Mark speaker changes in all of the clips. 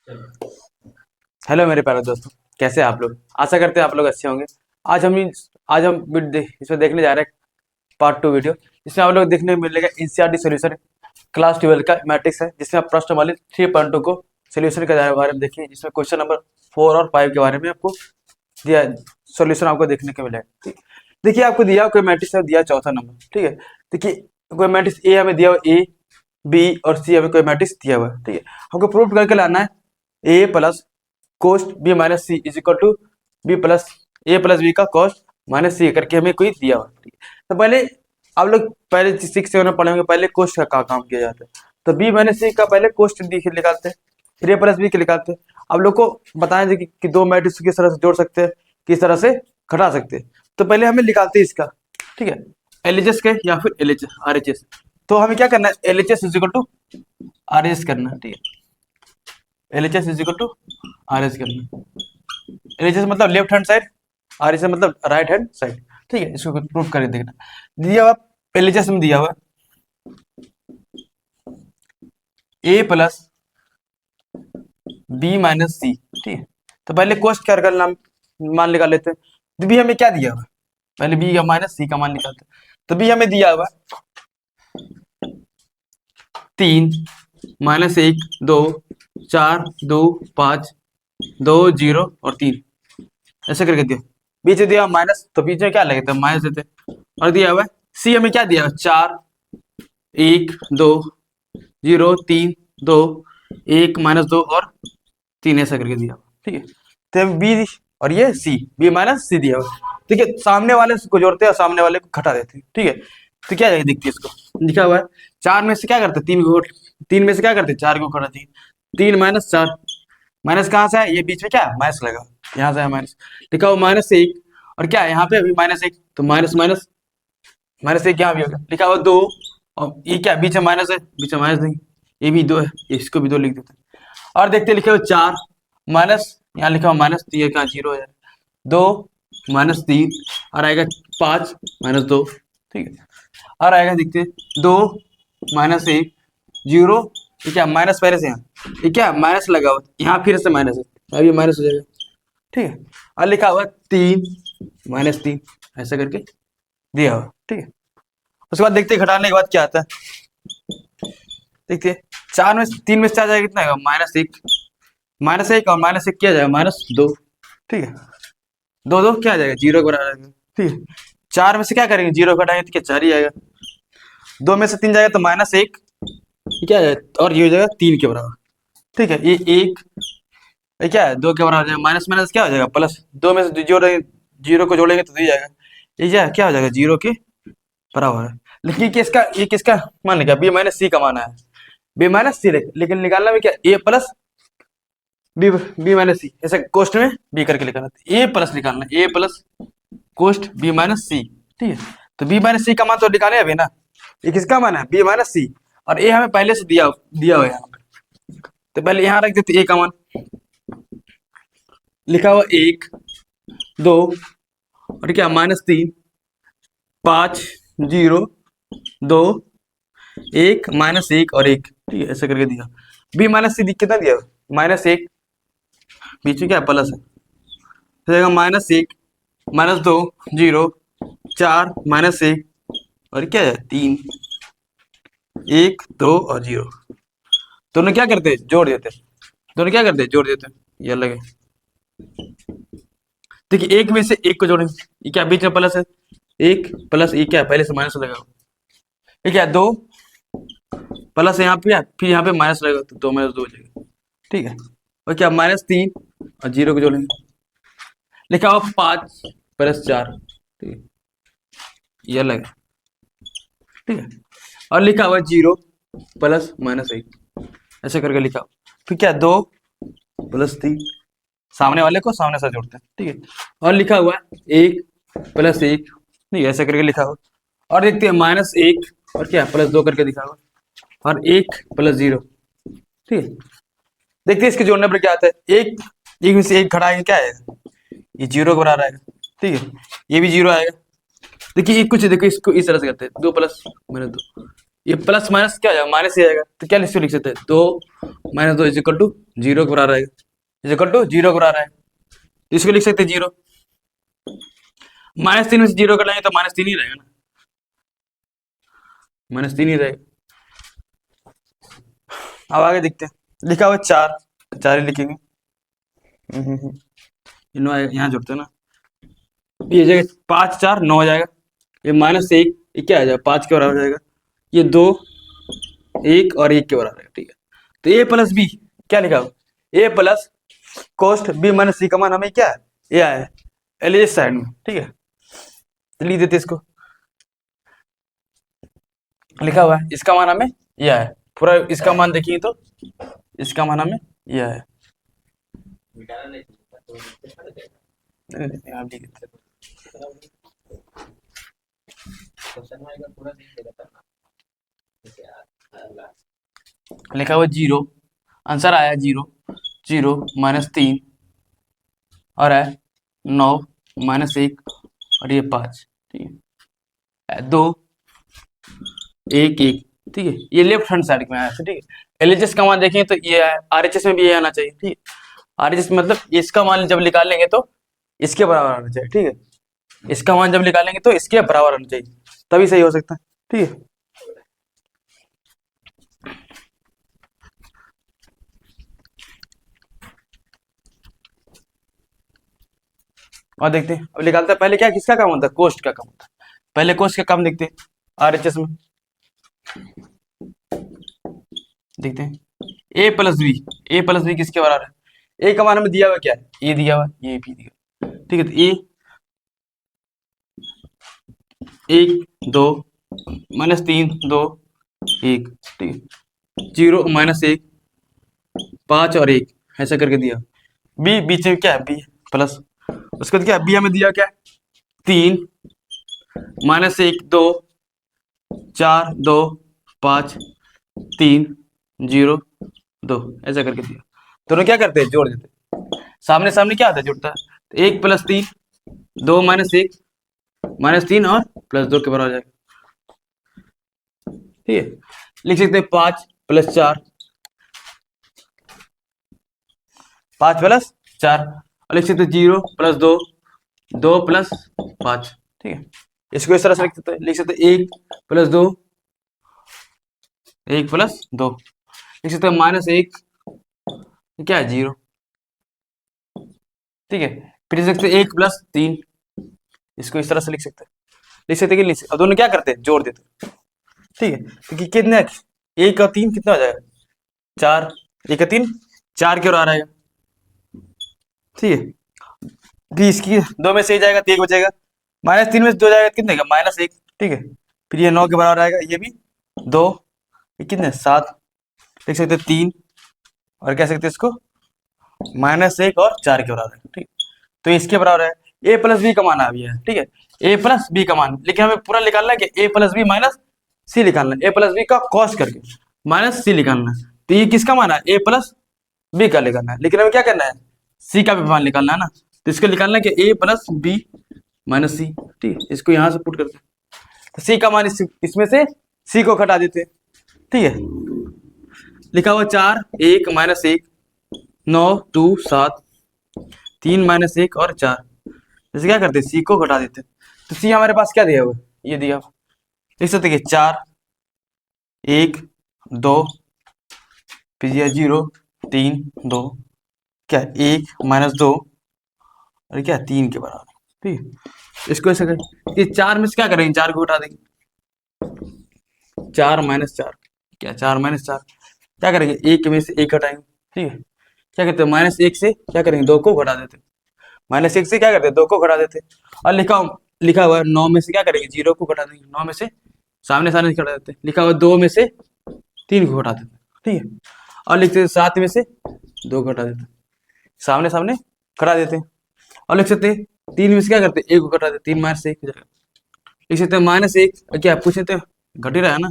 Speaker 1: Hello मेरे प्यारे दोस्तों, कैसे हैं आप लोग। आशा करते हैं आप लोग अच्छे होंगे। आज हम इसमें देखने जा रहे हैं पार्ट 2 वीडियो। इसमें आप लोग देखने को मिलेगा एनसीईआरटी सॉल्यूशन क्लास 12 का मैट्रिक्स है, जिसमें आप प्रश्न वाले 3.2 को सोल्यूशन के बारे में देखिए, जिसमें क्वेश्चन नंबर 4 और 5 के बारे में आपको दिया सोल्यूशन आपको देखने को मिलेगा। ठीक, देखिए आपको दिया कोई मैट्रिक्स है, दिया चौथा नंबर। ठीक है, देखिए कोई मैट्रिक्स ए हमें दिया हुआ, ए बी और सी हमें कोई मैट्रिक्स दिया हुआ है। ठीक है, हमको प्रूफ करके लाना है A plus cos B minus C is equal to B plus A plus B का कोस्ट माइनस सी करके हमें कोई दिया हुआ। ठीक है, तो पहले आप लोग पहले 6 7 में पढ़े होंगे, पहले कोस्ट का काम किया जाता है। तो बी माइनस सी का पहले कोस्ट निकालते हैं, फिर ए प्लस बी के निकालते हैं। आप लोग को बताएं कि दो मैट्रिक्स किस तरह से जोड़ सकते हैं, किस तरह से घटा सकते हैं। तो पहले हमें निकालते हैं इसका, ठीक है, एलएचएस के या फिर एलएचएस आरएचएस। तो हमें क्या करना है, LHS is equal to RHS करना है। ठीक है, LHS is equal to RH करना। एलएचएस मतलब लेफ्ट हैंड साइड, आरएच मतलब राइट हैंड साइड। ठीक है, इसको प्रूफ करके देखना। दिया हुआ एलएचएस में दिया हुआ ए प्लस बी माइनस सी। ठीक है, तो पहले कोस्ट क्या करना, मान निकाल लेते हैं। तो बी हमें क्या दिया हुआ, पहले बी का माइनस सी का मान निकालते हैं। तो बी हमें दिया हुआ 3 माइनस 1 2 4 2 5 2 0 और 3, ऐसे करके दिया। बीच में दिया माइनस, तो बीच में क्या लगे थे, माइनस देते। और दिया हुआ है सी हमें क्या दिया, 4 1 2 0 3 2 1 माइनस 2 और 3, ऐसा करके दिया। ठीक है, तो बी और ये सी, बी माइनस सी दिया हुआ। ठीक है, सामने वाले को जोड़ते हैं और सामने वाले को घटा देते हैं। ठीक है, तो क्या दिखती है, इसको लिखा हुआ है 4 में से क्या करते हैं, 3 में से क्या करते हैं, 4 को घटाते हैं। 3 माइनस 4, माइनस कहाँ से है, ये बीच में क्या है, माइनस लगा, यहाँ से है माइनस, लिखा हुआ माइनस 1। और क्या है यहाँ पे अभी माइनस 1, तो माइनस माइनस माइनस 1 यहाँ भी होगा, लिखा हुआ 2। और ये क्या बीच में माइनस है, बीच में माइनस देंगे, ये भी 2 है, इसको भी 2 लिख देते हैं। और देखते लिखे हुए 4 माइनस, यहाँ लिखा हुआ माइनस, तो ये कहाँ 0 है, 2 माइनस 3 और आएगा 5 माइनस 2। ठीक है, और आएगा देखते 2 माइनस 1 0, ये क्या माइनस पहले से, यहाँ ये क्या माइनस लगा हुआ, यहाँ फिर से माइनस है, अभी माइनस हो जाएगा। ठीक है, और लिखा हुआ 3 माइनस 3, ऐसा करके दिया हुआ। ठीक है, उसके बाद देखते घटाने के बाद क्या आता है, देखते 4 में 3 में से 4 जाएगा, कितना आएगा, माइनस 1, माइनस 1 और माइनस 1 क्या जाएगा, माइनस 2। ठीक है, 2 2 क्या आ जाएगा, 0 के बराबर आ जाएगा। ठीक है, 4 में से क्या करेंगे, 0 घटाएंगे तो क्या 4 ही आएगा। 2 में से 3 जाएगा तो माइनस 1, क्या आ जाएगा, और ये हो जाएगा 3 के बराबर। ठीक है, ये 1, ये क्या है 2 के बराबर हो जाएगा, माइनस माइनस क्या हो जाएगा प्लस, 2 में से जोड़ेंगे, 0 को जोड़ेंगे तो 2 जाएगा, ये क्या हो जाएगा 0 के बराबर है। लेकिन ये किसका मान लिखा, बी माइनस सी का माना है, बी माइनस सी, लेकिन निकालना में क्या, ए प्लस बी माइनस सी, ऐसे कोष्ट में बी करके निकालना, ए प्लस निकालना, ए प्लस कोष्ट बी माइनस सी। ठीक है, तो बी माइनस सी का मान तो निकाले अभी ना, ये किसका मान है, बी माइनस सी, और ए हमें पहले से दिया हुआ है यहाँ पे। तो पहले यहाँ रख देते ए का मान, लिखा हुआ 1 2 और क्या माइनस 3 5 0 2 1 माइनस 1 और 1। ठीक है, ऐसा करके दिया। बी माइनस सी कितना दिया, माइनस 1, बीच में क्या प्लस है, माइनस 1 माइनस 2 0 4 माइनस 1 और क्या है 3 1 2 और 0। दोनों क्या करते हैं, जोड़ देते हैं, दोनों क्या करते हैं, जोड़ देते हैं, ये अलग है। देखिए 1 में से 1 को जोड़ेंगे, ये क्या बीच में प्लस है, 1 प्लस ये क्या पहले से माइनस लगा हुआ, ये क्या 2 प्लस यहाँ पे, फिर यहाँ पे माइनस लगेगा, तो 2 माइनस 2 हो जाएगा। ठीक है, और क्या माइनस 3 और 0 को जोड़ेंगे, लिखा हुआ 5 प्लस 4। ठीक है, ये अलग है। ठीक है, और लिखा हुआ 0 प्लस माइनस 1, ऐसे करके लिखा हुआ, फिर क्या 2 प्लस 3, सामने वाले को सामने से जोड़ते हैं। ठीक है, और लिखा हुआ 1 प्लस 1, नहीं ऐसे करके लिखा हुआ, और देखते हैं माइनस 1 और क्या प्लस 2 करके दिखा हुआ, और 1 प्लस 0। ठीक है, देखते हैं इसके जोड़ने पर क्या आता है, एक में से 1 घटाएंगे क्या आएगा, ये 0 के बराबर आएगा। ठीक है, ये भी 0 आएगा। देखिए ये कुछ, देखो इसको इस तरह से करते हैं, 2 प्लस माइनस 2, ये प्लस माइनस क्या हो जाएगा, माइनस ही आएगा, तो क्या लिख सकते हैं 2 -2 इज इक्वल टू 0 के बराबर आएगा, इज इक्वल टू 0 के बराबर आएगा। इसको लिख सकते हैं 0। -3 में से 0 कटाएंगे तो -3 ही रहेगा ना, -3 ही रहेगा। अब आगे देखते हैं, लिखा हुआ 4, 4 ही लिखेंगे। यहाँ जोड़ते हैं ना, ये जगह 5 4 9 हो जाएगा, ये -1 ये क्या आ जाएगा 5 के बराबर हो जाएगा, ये 2 1 और 1 के बराबर है। ठीक है, तो a प्लस बी क्या लिखा हुआ, a plus cos b minus C का मान हमें क्या है, ये आया है एलएच साइड में। ठीक है, तो लिख देते इसको, लिखा हुआ है इसका मान हमें यह है, पूरा इसका मान देखिए तो इसका मान हमें यह है। आप लिख देते, लिखा हुआ 0, आंसर आया 0 0 -3 और है 9 -1 और ये 5। ठीक है, 2 1 1। ठीक है, ये लेफ्ट हैंड साइड में आया था। ठीक है, एलएचएस का मान देखें तो ये है, आरएचएस में भी ये आना चाहिए। ठीक है, आरएचएस मतलब इसका मान जब निकालेंगे तो इसके बराबर आना चाहिए। ठीक है, इसका मान जब निकालेंगे तो इसके बराबर आना चाहिए, तभी सही हो सकता है। ठीक है, और देखते हैं, अब निकालते हैं। पहले क्या किसका काम होता है, कोस्ट का काम होता है। पहले कोस्ट का काम देखते हैं आरएचएस में, देखते हैं a प्लस बी किसके बराबर है, a का मान हमें दिया हुआ क्या है, ये दिया हुआ, ये भी दिया। ठीक है, तो a 1 2 -3 2 1। ठीक है, 0 -1 5 और 1 ऐसा करके दिया। b बीच में क्या है, b प्लस, उसके बाद क्या है, b हमें दिया क्या है 3 -1 2 4 2 5 3 0 2 ऐसा करके दिया। दोनों क्या करते हैं, जोड़ देते हैं। सामने सामने क्या आता है, जुड़ता है। तो 1 + 3 2 - 1 -3 और +2 के बराबर हो जाएगा। ठीक है, लिख सकते हैं 5 + 4 5 + 4 और लिख सकते हैं 0 + 2 2 + 5। ठीक है, इसको इस तरह से लिख सकते हैं 1 + 2 1 + 2 लिख सकते हैं -1 क्या है 0। ठीक है, फिर लिख सकते हैं 1 + 3, इसको इस तरह से लिख सकते हैं, अब दोनों क्या करते हैं, जोड़ देते हैं। ठीक है, तो कितने 1 और 3 कितना हो जाएगा 4, 1 और 3 4 के बराबर आएगा। ठीक है, फिर इसकी 2 में से जाएगा तो 1 बचेगा, -3 में से 2 जाएगा कितने का -1। ठीक है, फिर ये 9 के बराबर आएगा, ये भी 2, ये कितने 7 लिख सकते हैं 3 और कह सकते हैं इसको -1 और 4 के बराबर है। ठीक, तो इसके बराबर है a + b का मान आ गया है। ठीक है, a + b का मान, लेकिन हमें पूरा निकालना है कि a + b - c निकालना है, a + b का कॉस करके -c निकालना है। तो ये किसका मान है, a + b का निकालना है, लेकिन हमें क्या करना है, c का भी मान निकालना है ना। तो इसको निकालना है कि a + b - c। ठीक है, इसको यहाँ से पुट करते हैं, तो c का मान इसमें से c को घटा देते हैं। ठीक है, लिखा हुआ 4 1 - 1 9 2 7 3 - 1 और 4, जैसे क्या करते हैं सी को घटा देते हैं। तो सी हमारे पास क्या दिया हुआ, ये दिया हुआ, लिख सकते हैं 4 1 2 फिर यह 0 3 2 क्या 1 -2 और क्या 3 के बराबर। ठीक है, इसको ऐसे करें कि 4 में से क्या करेंगे, 4 को घटा देंगे, 4 - 4 क्या 4 - 4 क्या करेंगे, 1 में से 1 घटाएंगे। ठीक है, क्या कहते हैं -1 से क्या करेंगे 2 को घटा देते हैं, -1 से क्या करते हैं 2 को घटा देते हैं। और लिखा हुआ है 9 में से क्या करेंगे 0 को घटा देंगे, 9 में से सामने सामने घटा देते हैं। लिखा हुआ 2 में से 3 को घटा देते हैं। ठीक है, और लिखते हैं 7 में से 2 घटा देते हैं, सामने सामने घटा देते हैं। और लिख सकते हैं 3 में से क्या करते हैं 1 को घटा देते हैं, 3 - 1 हो जाएगा। लिख सकते हैं -1 क्या पूछ लेते हैं, घट ही रहा है ना,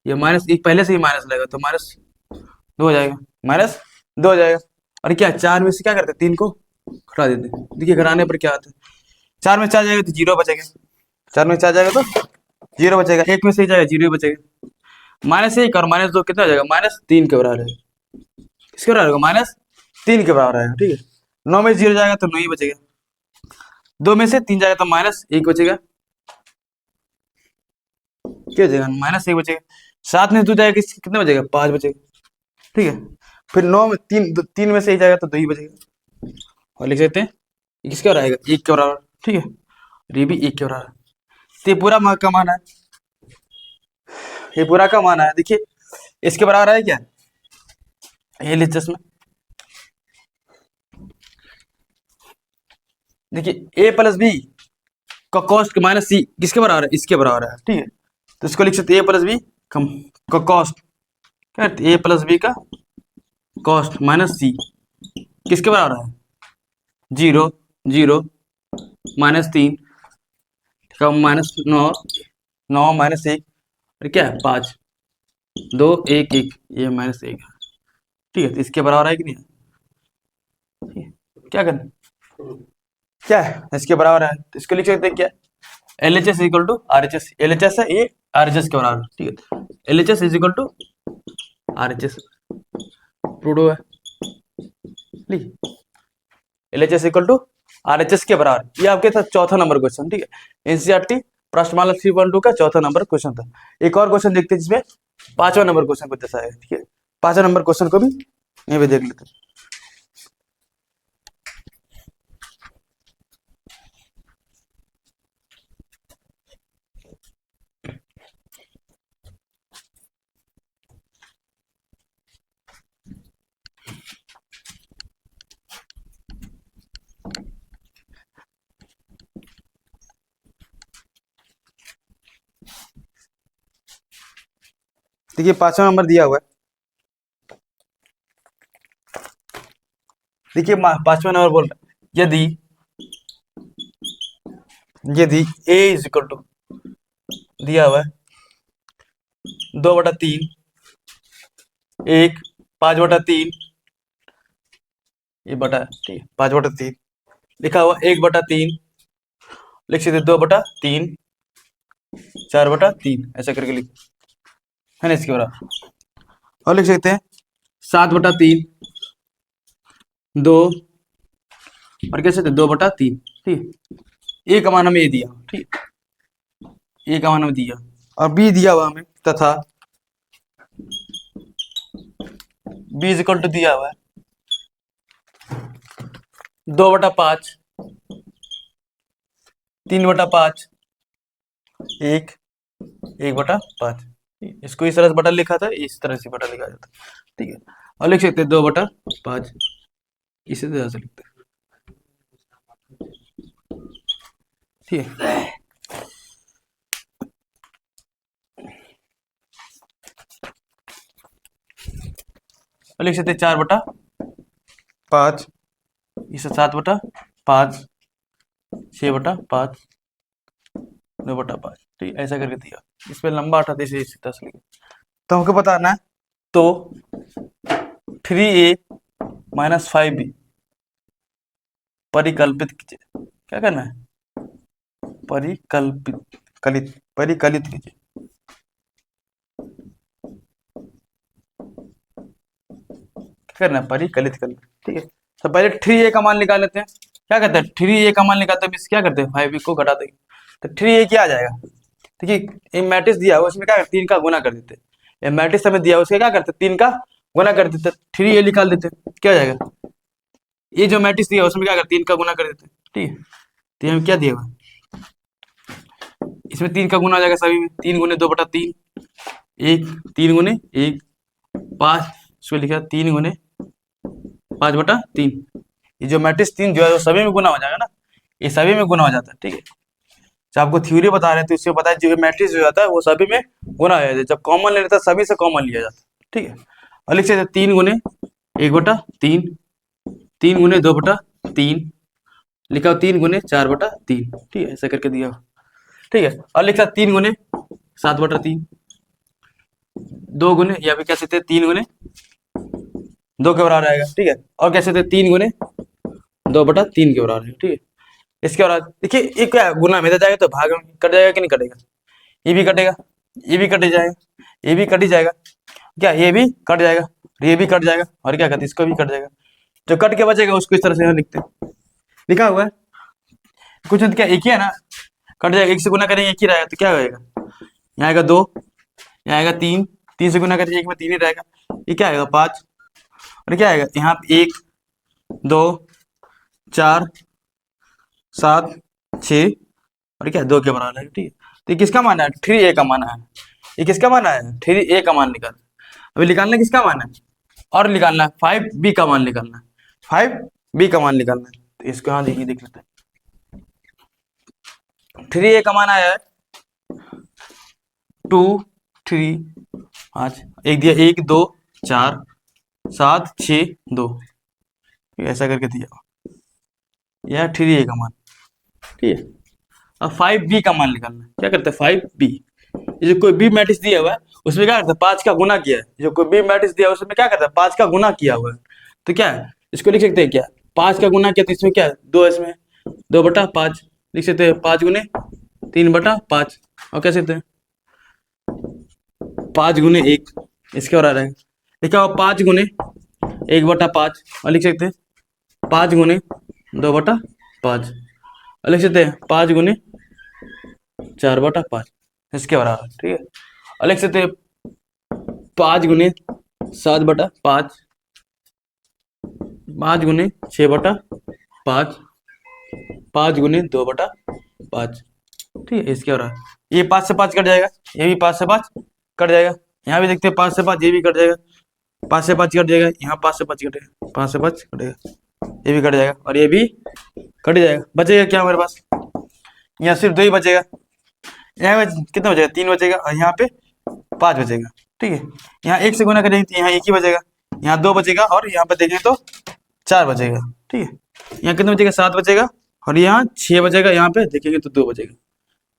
Speaker 1: ये -1 पहले से ही माइनस लगेगा तो -2 हो जाएगा, -2 हो जाएगा। और क्या 4 में से क्या करते हैं 3 को घटा देते हैं। देखिए घटाने पर क्या आता है, 4 में 4 जाएगा तो 0 बचेगा, 4 में 4 जाएगा तो 0 बचेगा, 1 में से जाएगा 0 बचेगा, -1 और -2 कितना हो जाएगा -3 के बराबर है। किसके बराबर होगा, -3 के बराबर आएगा। ठीक है, 9 में 0 जाएगा तो 9 ही बचेगा, 2 में से 3 जाएगा तो -1 बचेगा, क्या बचेगा, -1 बचेगा। 7 में 2 जाएगा कितने बचेगा, 5 बचेगा। ठीक है, फिर 9 में 3 में से 1 जाएगा तो 2 ही बचेगा, और लिख सकते हैं ये किसके बराबर आएगा, 1 के बराबर। ठीक है, और ये भी 1 के बराबर। तो ये पूरा का मान है, ये पूरा का मान है। देखिए इसके बराबर है क्या, ये लिख इसमें, देखिए a प्लस बी का कॉस्ट माइनस सी किसके बराबर है, इसके बराबर है। ठीक है, तो इसको लिख सकते हैं a प्लस बी का कॉस्ट, क्या a प्लस बी का कॉस्ट माइनस सी किसके बराबर है, 0 0 -3 का -9 9 -1 और क्या है 5 2 1 1, ये -1 है। ठीक है, तो इसके बराबर है कि नहीं है, क्या करना, क्या है इसके बराबर है, तो इसको लिख सकते हैं क्या, LHS equal to RHS, LHS है ये RHS के बराबर। ठीक है, LHS is equal to RHS prove है, LHS इक्वल टू RHS के बराबर। ये आपके साथ चौथा नंबर क्वेश्चन। ठीक है, NCERT प्रश्नमाला 3.2 का चौथा नंबर क्वेश्चन था। एक और क्वेश्चन देखते हैं जिसमें 5वां नंबर क्वेश्चन को दर्शाया है। ठीक है, 5वां नंबर क्वेश्चन को भी ये भी देख लेते हैं। देखिए 5वां नंबर दिया हुआ है, देखिए 5वां नंबर बोल रहा है, यदि a इज इक्वल टू दिया हुआ है 2/3 1 5/3 ये बटा, ठीक है 5/3 लिखा हुआ 1/3 लिख सकते 2/3 4/3 ऐसा करके लिख है ना इसके बराबर, और लिख सकते हैं 7/3 2 और कैसे थे 2/3। ठीक, ए का मान हमें ये दिया, ठीक ए का मान हमें दिया और बी दिया हुआ हमें, तथा बी इज इक्वल टू दिया हुआ है 2/5 3/5 1/5। इसको इस तरह से बटा लिखा था, इस तरह से बटा लिखा जाता, ठीक है, और लिख सकते हैं 2/5 इसी तरह से लिखते हैं। ठीक है, और लिख सकते हैं 4/5 इसे 7/5 6/5 2/5। ठीक है, ऐसा करके दिया, इसमें लंबा 38 इसी तरह से लिखे, तो हमको बताना है तो 3a - 5b परिकल्पित कीजिए। क्या करना है, परिकलित कीजिए। क्या करना है, परिकलित करना। ठीक है, तो पहले 3a का मान निकाल लेते हैं। क्या करते हैं, 3a का मान निकालते हैं, क्या करते हैं 5b को घटा देंगे तो 3a क्या आ जाएगा। देखिए मैट्रिक्स दिया हुआ उसमें क्या करते 3 का गुना कर देते हैं, मैट्रिक्स हमें दिया उसके क्या करते 3 का गुना कर देते, 3a निकाल देते, क्या हो जाएगा, ये जो मैट्रिक्स दिया उसमें क्या करते 3 का गुना कर देते। ठीक है, तो हमें क्या दिया हुआ, इसमें 3 का गुना हो जाएगा सभी में, 3 गुने 2/3 1 3 गुने 1 5, इसको लिखा 3 गुने 5/3। ये जो मैट्रिक्स 3 जो है वो सभी में गुना हो जाएगा ना, ये सभी में गुना हो जाता है। ठीक है, जब आपको थ्योरी बता रहे हैं तो इससे पता है जो मैट्रिक्स हो जाता है वो सभी में गुना हो जाता है, जब कॉमन ले लेता है सभी से कॉमन लिया जाता है। ठीक है, और लिख सकते 3 गुने 1/3 3 गुने 2/3 लिखा 3 गुने 4/3। ठीक है, ऐसा करके दिया। ठीक है, और लिखा 3 गुने 7/3 2 गुने, या फिर कह सकते 3 गुने 2 के बराबर आएगा। ठीक है, और कह सकते 3 गुने 2/3 के बराबर है। ठीक है, इसके बाद देखिए ये क्या गुना में जाएगा तो भाग में कट जाएगा कि नहीं कटेगा, ये भी कटेगा, ये भी कट जाएगा, ये भी कट ही जाएगा, क्या ये भी कट जाएगा, ये भी कट जाएगा और क्या कहते हैं इसको भी कट जाएगा। जो कट के बचेगा उसको इस तरह से यहाँ लिखते हैं, लिखा हुआ है कुछ नहीं, क्या एक ही है ना, कट जाएगा, एक से गुना करेंगे एक ही रहेगा तो क्या होएगा, यहाँ आएगा 2, यहाँ आएगा 3, 3 से गुना करेंगे एक में 3 ही रहेगा, ये क्या आएगा 5, और क्या आएगा यहाँ 1 2 4 7 6 और क्या 2 के बराबर है, ठीक है। तो ये किसका मान है 3a का मान है, ये किसका मान है 3a का मान निकाल, अभी निकालना किसका मान है और निकालना है 5b का मान निकालना है, 5b का मान निकालना है। तो इसको यहाँ देखिए देख लेते हैं, 3a का मान आया है 2 3 5, एक दिया 1 2 4 7 6 2, ऐसा करके दिया यह 3a का मान, ठीक है। अब 5b का मान निकालना है, क्या करते हैं 5b, ये जो कोई b मैट्रिक्स दिया हुआ है उसमें क्या करता है 5 का गुना किया है, जो कोई b मैट्रिक्स दिया है उसमें क्या करता है 5 का गुना किया हुआ है, तो क्या है इसको लिख सकते हैं क्या 5 का गुना किया तो इसमें क्या है 2, इसमें 2/5 लिख सकते हैं, 5 गुने 3/5 और क्या सकते हैं 5 गुने 1 इसके बराबर है, लिखा हुआ 5 गुने 1/5 और लिख सकते हैं 5 गुने 2/5 और लिख सकते हैं 5 गुने 4/5 इसके बराबर, ठीक है। और लिख सकते हैं 5 गुने 7/5, 5 गुने 6/5, 5 गुने 2/5, ठीक है। इसके बराबर ये 5 से 5 कट जाएगा, ये भी 5 से 5 कट जाएगा, यहाँ भी देखते हैं 5 से 5 ये भी कट जाएगा, 5 से 5 कट जाएगा, यहाँ 5 से 5 कटेगा, 5 से 5 कटेगा, ये भी कट जाएगा और ये भी कट जाएगा, बचेगा क्या हमारे पास यहाँ सिर्फ 2 ही बचेगा, यहाँ कितना बचेगा 3 बचेगा और यहाँ पे 5 बचेगा, ठीक है। यहाँ 1 से गुना करेंगे तो यहाँ 1 ही बचेगा, यहाँ 2 बचेगा और यहाँ पे देखें तो 4 बचेगा, ठीक है। यहाँ कितना बचेगा 7 बचेगा और यहाँ 6 बचेगा, यहाँ पे देखेंगे तो 2 बचेगा,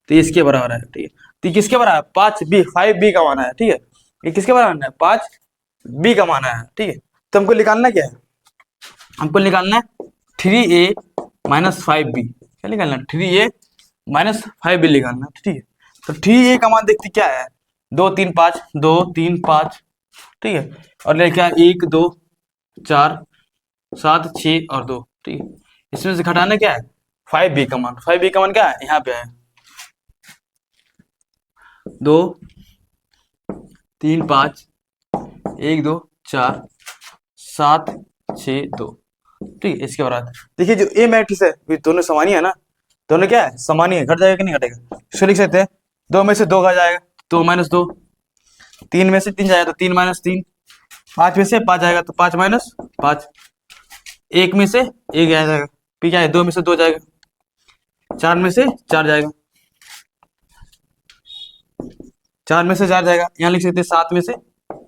Speaker 1: तो ये इसके बराबर है, ठीक है। तो किसके बराबर 5b का मान है, ठीक है। ये किसके बराबर है 5b का मान है, ठीक है। तो हमको निकालना क्या है, हमको निकालना है 3a माइनस 5b, क्या निकालना है 3a माइनस 5b निकालना है, ठीक है। तो 3a का मान देखते क्या है 2 3 5 2 3 5, ठीक है। और लेके 1 2 4 7 6 और 2, ठीक है। इसमें से घटाना क्या है 5b का मान, 5b का मान क्या है यहाँ पे है 2 3 5 1 2 4 7 6 2, ठीक है। इसके बराबर देखिए जो ए मैट्रिक्स है ये दोनों समान ही है ना, दोनों क्या है समान ही है, घट जाएगा कि नहीं घटेगा, इसको लिख सकते हैं 2 में से 2 घट जाएगा 2 माइनस 2, 3 में से 3 जाएगा तो 3 माइनस 3, 5 में से 5 जाएगा तो 5 माइनस 5, 1 में से 1 जाएगा, फिर क्या है 2 में से 2 जाएगा, 4 में से 4 जाएगा, 4 में से 4 जाएगा, यहाँ लिख सकते हैं 7 में से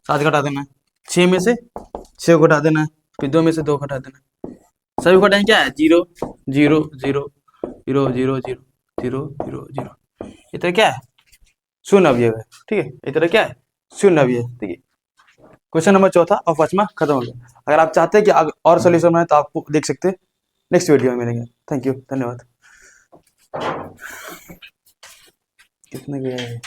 Speaker 1: 7 घटा देना है, 6 में से 6 घटा देना है, फिर 2 में से 2 घटा देना है, सभी घटाएं क्या है 0 0 0 0 0 0 0 0 0, ये तरह क्या है शून्य अवयव है, ठीक है। ये तरह क्या है शून्य अवयव, ठीक है। क्वेश्चन नंबर 4 और 5वां खत्म हो गया। अगर आप चाहते हैं कि और सोल्यूशन बनाए तो आपको देख सकते हैं नेक्स्ट वीडियो में मिलेंगे। थैंक यू, धन्यवाद। कितने गया है